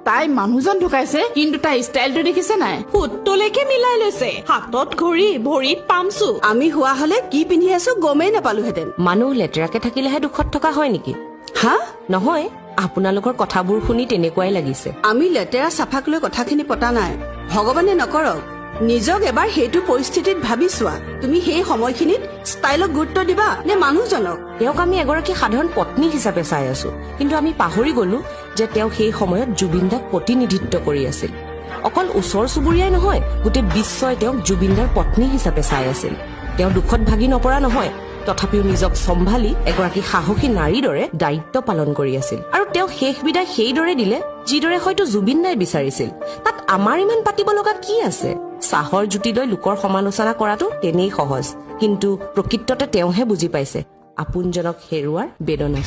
তাই মানুহজন ঢুকাইছে, কিন্তু তাই ষ্টাইলটো দেখিছে নাই? সুতলৈকে মিলাই লৈছে, হাতত ঘড়ী, ভৰিত পামচু। আমি হোৱা হলে কি পিন্ধি আছো গমেই নাপালোহেঁতেন। মানুহ লেতেৰাকে থাকিলেহে দুখত থকা হয় নেকি? হা? নহয়, আপোনালোকৰ কথাবোৰ শুনি তেনেকুৱাই লাগিছে। আমি লেতেৰা চাফাক লৈ কথাখিনি পতা নাই। ভগৱানে নকৰক, নিজক এবাৰ সেইটো পৰিস্থিতিত ভাবি চোৱা। তুমি সেই সময়খিনিত ষ্টাইলক গুৰুত্ব দিবা নে মানুহজনক? তেওঁক আমি এগৰাকী সাধাৰণ পত্নী হিচাপে চাই আছো, কিন্তু আমি পাহৰি গলো যে তেওঁ সেই সময়ত জুবিন দাক প্ৰতিনিধিত্ব কৰি আছিল। অকল ওচৰ চুবুৰীয়াই নহয়, গোটেই বিশ্বই তেওঁক জুবিন দাৰ পত্নী হিচাপে চাই আছিল। তেওঁ দুখত ভাগি নপৰা নহয়, তথাপিও নিজক চম্ভালি এগৰাকী সাহসী নাৰীৰ দৰে দায়িত্ব পালন কৰি আছিল। আৰু তেওঁ শেষ বিদায় সেইদৰে দিলে যিদৰে হয়তো জুবিন দাই বিচাৰিছিল। তাত আমাৰ ইমান পাতিব লগা কি আছে? চাহৰ জুতি লৈ লোকৰ সমালোচনা কৰাটো তেনেই সহজ, কিন্তু প্ৰকৃততে তেওঁহে বুজি পাইছে আপোনজনক হেৰুৱাৰ বেদনা।